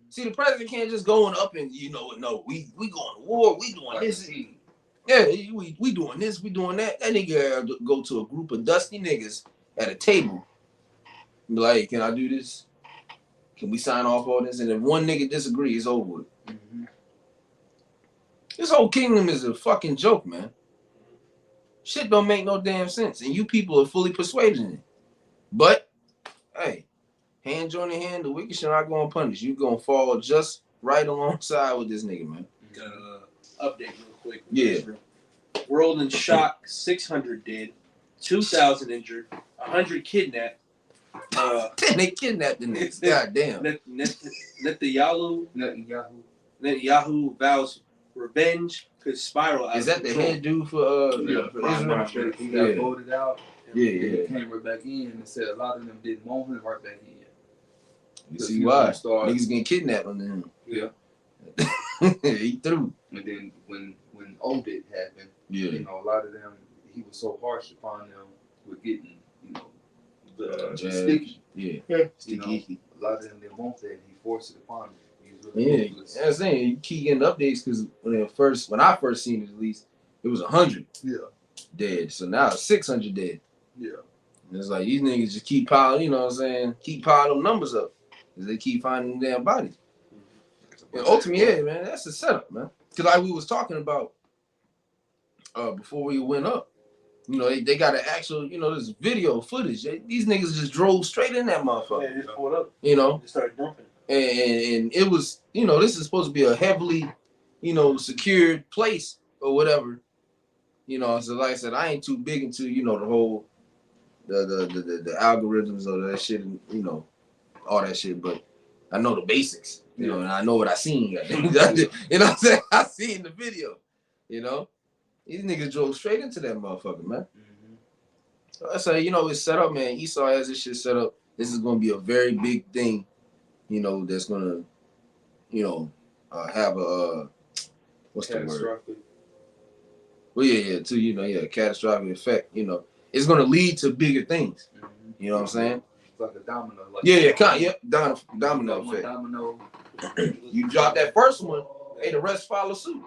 See, the president can't just go up and no, we going to war. We doing this. Yeah, we doing this. We doing that. That nigga have to go to a group of dusty niggas at a table. Be like, hey, can I do this? Can we sign off on this? And if one nigga disagrees, it's over with. Mm-hmm. This whole kingdom is a fucking joke, man. Shit don't make no damn sense. And you people are fully persuaded in it. But, hey, hand joining hand, the wicked shall not go unpunished. You gonna fall just right alongside with this nigga, man. Got an update real quick. Yeah. World in shock, 600 dead. 2,000 injured, 100 kidnapped. They kidnapped the niggas. God damn. Netanyahu vows revenge could spiral out Is of that the control. head dude for for Prime Israel? Minister, he got Yeah. voted out. Yeah, And yeah. he came right back in and said a lot of them didn't want him right back in. You Because see he was why? gonna start- Niggas getting kidnapped under him. Yeah. He threw. And then when Obit happened, Yeah. you know, a lot of them, he was so harsh upon them with getting, you know, the Jabs. sticky. Yeah. You know, Sticky. a lot of them didn't want that. He forced it upon them. He was really Yeah. ruthless. I'm saying you keep getting updates because when I first seen it, at least it was 100 Yeah. dead. So now it's 600 dead. Yeah. And it's like these niggas just keep piling. You know what I'm saying? Keep piling them numbers up because they keep finding them damn bodies. And ultimately, yeah, man, that's the setup, man. Because like we was talking about before we went up, you know, they got an actual, you know, this video footage. These niggas just drove straight in that motherfucker, Yeah, just pulled up. you know, Just started dumping. and it was, you know, this is supposed to be a heavily, you know, secured place or whatever, you know. So like I said, I ain't too big into, you know, the whole the algorithms or that shit, and you know, all that shit, but I know the basics. You know, and I know what I seen. You know what I'm saying? I seen the video. You know, these niggas drove straight into that motherfucker, man. Mm-hmm. So I say, you know, it's set up, man. Esau has this shit set up. This is going to be a very big thing. You know, that's going to, you know, have a what's the word? Catastrophic. Well, yeah, to you know, yeah, catastrophic effect. You know, it's going to lead to bigger things. Mm-hmm. You know what I'm saying? It's like a domino. Like Domino one effect. domino. You drop that first one, hey, the rest follow suit.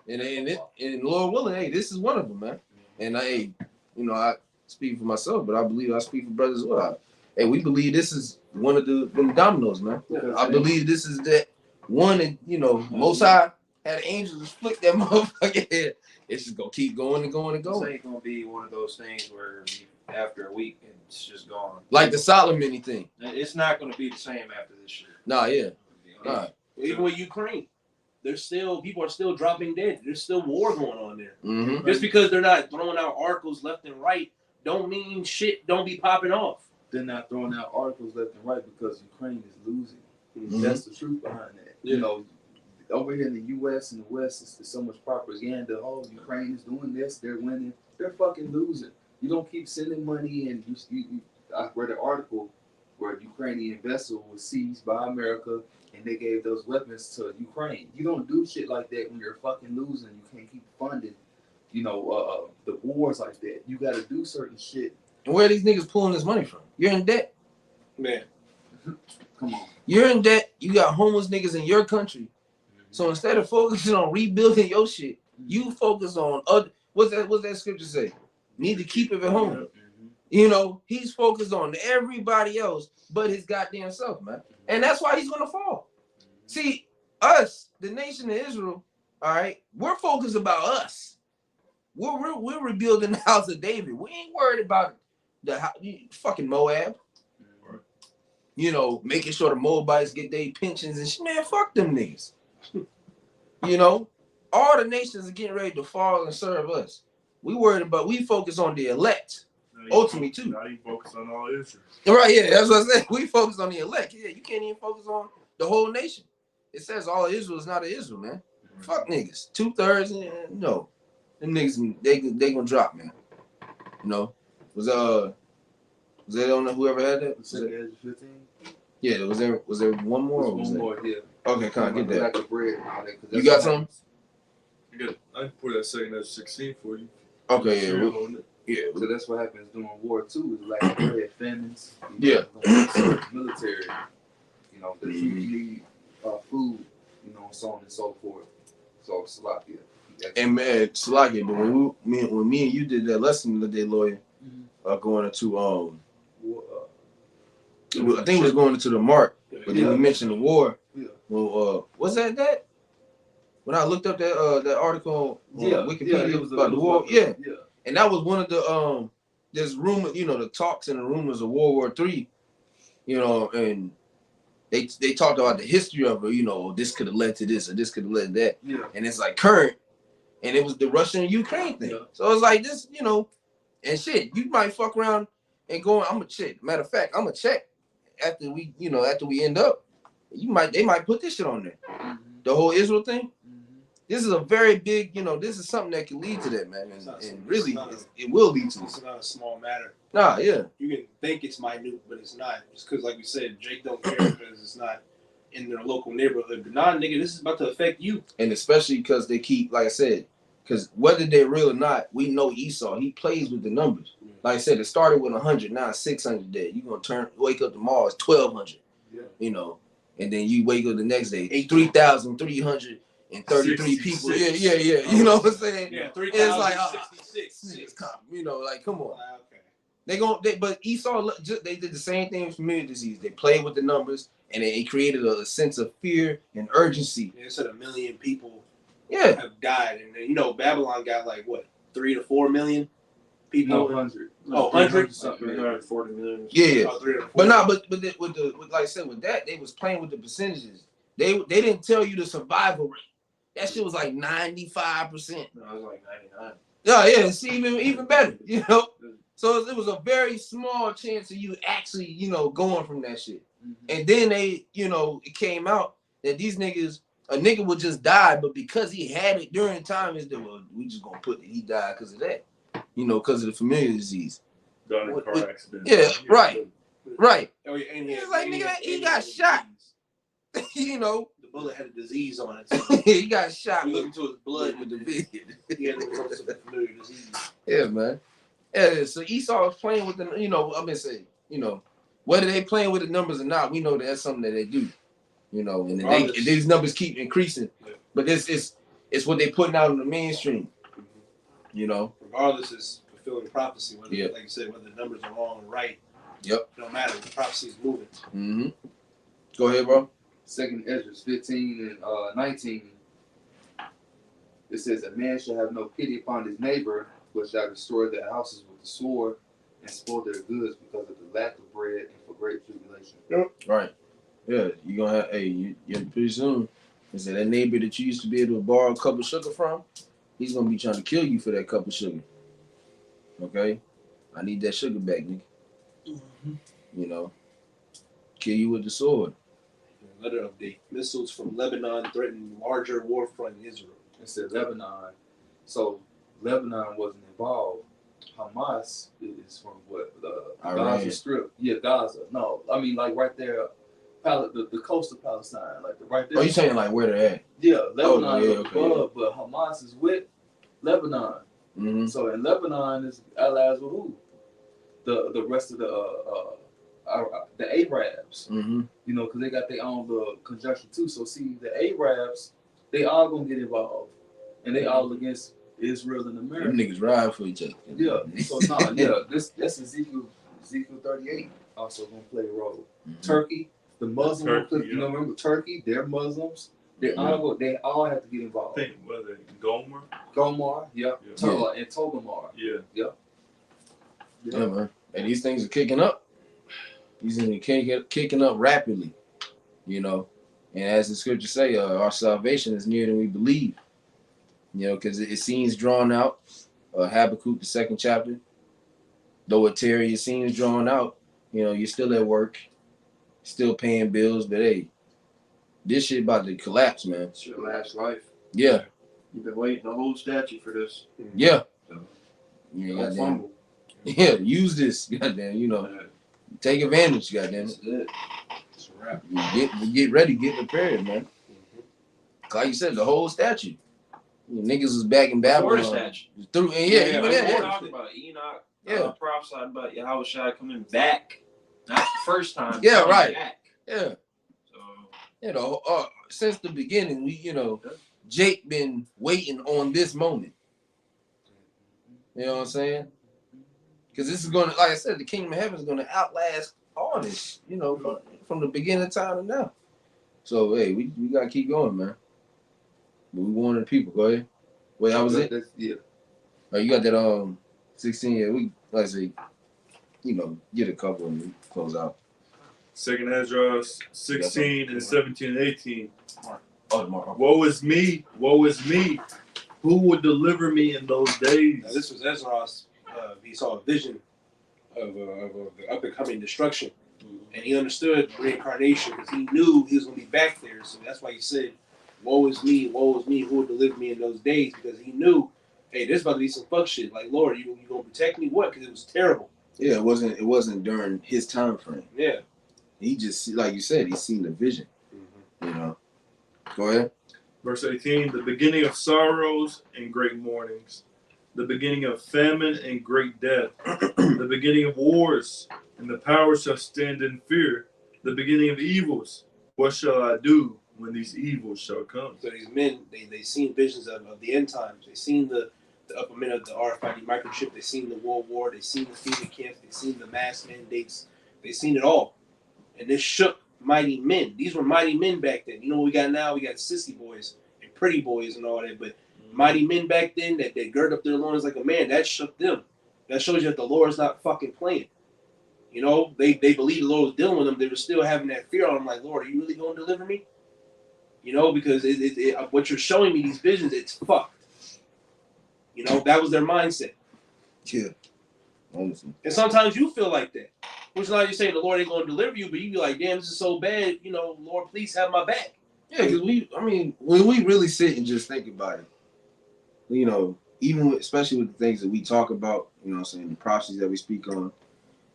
And Lord willing, hey, this is one of them, man. And hey, you know, I speak for myself, but I believe I speak for brothers as well. Hey, we believe this is one of the dominoes, man. I believe this is that one, and you know, Most High had angels flick that motherfucker head. It's just gonna keep going and going and This going. ain't gonna be one of those things where after a week it's just gone. Like the Solomon thing. It's not gonna be the same after this shit. Nah, yeah. to be honest. Nah. Even with Ukraine, people are still dropping dead. There's still war going on there. Mm-hmm. Just because they're not throwing out articles left and right, don't mean shit don't be popping off. They're not throwing out articles left and right because Ukraine is losing. Mhm. That's the truth behind that. Yeah. You know, over here in the U.S. and the West, it's so much propaganda. Oh, Ukraine is doing this. They're winning. They're fucking losing. You don't keep sending money, and I read an article where a Ukrainian vessel was seized by America, and they gave those weapons to Ukraine. You don't do shit like that when you're fucking losing. You can't keep funding, you know, the wars like that. You got to do certain shit. And where are these niggas pulling this money from? You're in debt. Man. Come on. You're in debt. You got homeless niggas in your country. So instead of focusing on rebuilding your shit, you focus on other. What's that scripture say? Need to keep it at home. Mm-hmm. You know, he's focused on everybody else but his goddamn self, man. And that's why he's gonna fall. See, us, the nation of Israel, all right, we're focused about us. We're rebuilding the house of David. We ain't worried about the fucking Moab. You know, making sure the Moabites get their pensions and shit. Man, fuck them niggas. You know, all the nations are getting ready to fall and serve us. We focus on the elect. Ultimately, too. Now you focus on all Israel. Right, yeah, that's what I said. We focus on the elect. Yeah, you can't even focus on the whole nation. It says all Israel is not of Israel, man. Fuck niggas. 2/3, no. Them niggas, they gonna drop, man. You know? Was that on whoever had that? Was Second that age of 15. yeah, was there one more? Or was One that? more, yeah. Okay, come on, get that. Like the bread and all that, 'cause You that's got what some? happens. I can put that second as 16 for you. Okay, yeah, Cereal on it. yeah. So that's what happens during war too. Is like bread, famines. Yeah. Military. You know, the troops need food. You know, so on and so forth. So Slovakia. And man, Salaki, but when me and you did that lesson the other day, lawyer, going into I think it was going into the mark, but then we mentioned the war. Yeah. Well, was that? When I looked up that article on Wikipedia it was about the war, yeah, yeah. and that was one of the there's rumor, you know, the talks and the rumors of World War III, you know, and they talked about the history of it, you know, this could have led to this or this could have led to that, Yeah. and it's like current, and it was the Russia and Ukraine thing. Yeah. So it's like this, you know, And shit, you might fuck around and go, I'm gonna check. Matter of fact, I'm gonna check after we end up. They might put this shit on there. The whole Israel thing. This is a very big, this is something that can lead to that, man. And really, it will lead to It's not a small matter. Nah, yeah. You can think it's minute, but it's not. Just because, like we said, Jake don't care because it's not in their local neighborhood. But nah, nigga, this is about to affect you. And especially because they keep, like I said, because whether they're real or not, we know Esau. He plays with the numbers. Like I said, it started with 100, now it's 600 dead. You're gonna wake up tomorrow, it's 1,200. Yeah. And then you wake up the next day, 3,333 people. Yeah. You know what I'm saying? Yeah, It's like 3,066. like, come on. Okay. But Esau, they did the same thing with familiar disease. They played with the numbers, and it created a sense of fear and urgency. Yeah, it said 1 million people Yeah. have died, and then, Babylon got like what 3 to 4 million people. No, 100. Oh, 100 Something 340 million. Yeah. Oh, 3 to 4. But like I said, with that, they was playing with the percentages. They didn't tell you the survival rate. That shit was like 95%. No, it was like 99. Yeah, see, even better, So it was a very small chance of you actually, going from that shit. And then they, it came out that these niggas, a nigga would just die, but because he had it during the time, we just gonna put that he died because of that, because of the familiar disease. Done in car accident. Yeah, right. Oh, yeah, and It's like, nigga, he got shot. The bullet had a disease on it. So He got shot you look with into his blood the vid. He had some familiar disease. Yeah, man. Yeah, so Esau was playing with the, whether they playing with the numbers or not, we know that's something that they do, and these numbers keep increasing. Yeah. But it's what they putting out in the mainstream, Regardless, it's fulfilling prophecy. Whether, Yeah. like you said, whether the numbers are wrong or right. Yep. It don't matter. The prophecy is moving. Mm-hmm. Go ahead, bro. 2nd Ezra 15 and 19. It says, "A man shall have no pity upon his neighbor, but shall destroy their houses with the sword and spoil their goods because of the lack of bread and for great tribulation." Right. Yeah, you're gonna have you pretty soon. Is that neighbor that you used to be able to borrow a cup of sugar from? He's gonna be trying to kill you for that cup of sugar. Okay? I need that sugar back, nigga. Kill you with the sword. Letter update. Missiles from Lebanon threaten larger war front in Israel. It said Lebanon. So Lebanon wasn't involved. Hamas is from what? The Iran. Gaza Strip. Yeah, Gaza. No, I mean like right there, the coast of Palestine, like right there. Oh, you saying like where they're at? Yeah, Lebanon is okay, above, but Hamas is with Lebanon. Mm-hmm. So in Lebanon is allies with who? The rest of the Arabs. Mm-hmm. Because they got their own little conjunction too. So see, the Arabs, they all gonna get involved, and they all against Israel and America. Them niggas ride for each other. Yeah. So that's Ezekiel 38 also gonna play a role. Mm-hmm. Turkey, the Muslim, Turkey, yeah. remember Turkey? They're Muslims. They all have to get I involved. think whether Gomer. Gomar, Yeah. and Togomar. Yeah. Yeah, man. And these things are kicking up. These things are kicking up rapidly, And as the scriptures say, our salvation is nearer than we believe. Because it seems drawn out. Habakkuk, the 2nd chapter. Though it tarry, it seems drawn out. You're still at work, still paying bills, but hey, this shit about to collapse, man. It's your last life. Yeah, You've been waiting the whole statue for this. yeah. So, Yeah, don't goddamn. fumble. Yeah, use this, goddamn. Take advantage, goddamn. That's it. It's a wrap. You get ready, get prepared, man. Like you said, the whole statue. Niggas was back in Before Babylon. the statue. Through and even we that. talked about Enoch. Yeah. Prophesied about Yahushua coming back. Not the first time. Yeah, coming right. Back. Yeah. So Since the beginning, we, Jake been waiting on this moment. You know what I'm saying? Because this is going to, like I said, the kingdom of heaven is going to outlast all this, from the beginning of time to now. So, hey, we got to keep going, man. But we warning the people. Go ahead. Wait, that was it? Yeah. Oh, you got that 16. Yeah, we, like I say, get a couple and we close out. 2nd Ezra 16 and 17 and 18. Oh, tomorrow. Woe is me. Woe is me. Who would deliver me in those days? Now, this was Ezra's he saw a vision of the up and coming destruction, and he understood reincarnation because he knew he was going to be back there. So that's why he said, woe is me, who will deliver me in those days, because he knew, hey, there's about to be some fuck shit. Like, Lord, you gonna protect me? What? Because it was terrible. Yeah, it wasn't during his time frame. Yeah. He just, like you said, he's seen the vision. You know. Go ahead. Verse 18, the beginning of sorrows and great mournings, the beginning of famine and great death, the beginning of wars, and the powers shall stand in fear, the beginning of evils. What shall I do when these evils shall come? So these men, they seen visions of the end times. They seen the upper men of the RFID microchip. They seen the World War. They seen the FEMA camps. They seen the mass mandates. They seen it all. And this shook mighty men. These were mighty men back then. You know what we got now? We got sissy boys and pretty boys and all that. But mighty men back then that gird up their loins like a man, that shook them. That shows you that the Lord's not fucking playing. You know, they believed the Lord was dealing with them. They were still having that fear on them, like, Lord, are you really going to deliver me? You know, because what you're showing me, these visions, it's fucked. You know, that was their mindset. Yeah. Honestly. And sometimes you feel like that. Which is not you saying the Lord ain't going to deliver you, but you be like, damn, this is so bad. You know, Lord, please have my back. Yeah, because when we really sit and just think about it, you know, especially with the things that we talk about, you know what I'm saying, the prophecies that we speak on,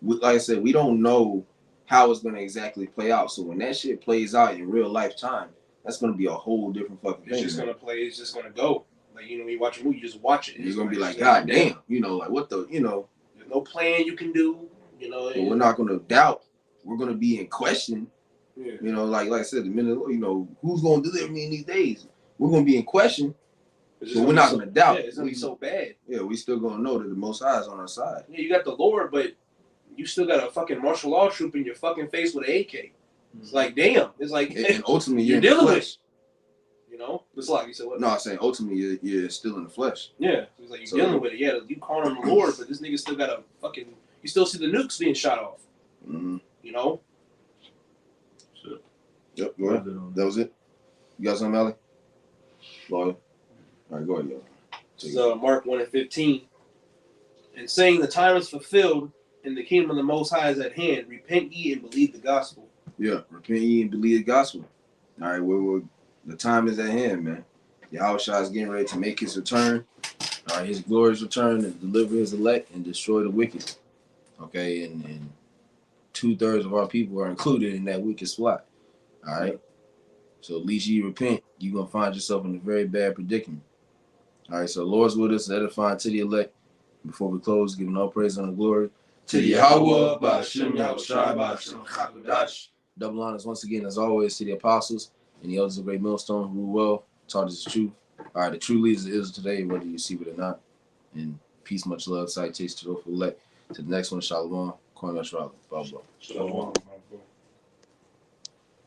like I said, we don't know how it's going to exactly play out. So when that shit plays out in real life time, that's going to be a whole different fucking thing. It's just going to play. It's just going to go. Like, you know, when you watch a movie, you just watch it. You're going to be like, God damn. You know, like, what the, you know. There's no plan you can do. You know. But we're not going to doubt. We're going to be in question. Yeah. You know, like I said, the minute, you know, who's going to deliver me in these days? We're going to be in question. But we're not going to doubt. Yeah, it's going to be so bad. Yeah, we still going to know that the Most High is on our side. Yeah, you got the Lord, but you still got a fucking martial law troop in your fucking face with an AK. It's like, damn. It's like, And ultimately, you're in the dealing with flesh. it. You know? It's like, you said what? No, I'm saying ultimately you're still in the flesh. Yeah. It's like, you're So- dealing with it. Yeah, you calling on the Lord, but this nigga still got a fucking, you still see the nukes being shot off. Mm-hmm. You know? Shit. Yep, go ahead. That was it. You got something, Allie? Lawyer? All right, go ahead, yo. This is Mark 1:15. And saying the time is fulfilled and the kingdom of the Most High is at hand. Repent ye and believe the gospel. Yeah, repent ye and believe the gospel. All right, the time is at hand, man. Yahushua is getting ready to make his return. All right, his glorious return and deliver his elect and destroy the wicked. Okay, and 2/3 of our people are included in that wicked slot. All right, so at least you repent, you're going to find yourself in a very bad predicament. All right, so the Lord's with us, edifying to the elect. Before we close, giving all praise and glory to the Yahweh, Ba'ashem Yahushua, Ba'ashem Chakodash. Double honors once again, as always, to the apostles and the elders of Great Millstone who rule well, taught us the truth. All right, the true leaders of Israel today, whether you see it or not. And peace, much love, citation to the elect. To the next one, Shalom, Kwame Shalom. Blah, blah. Shalom.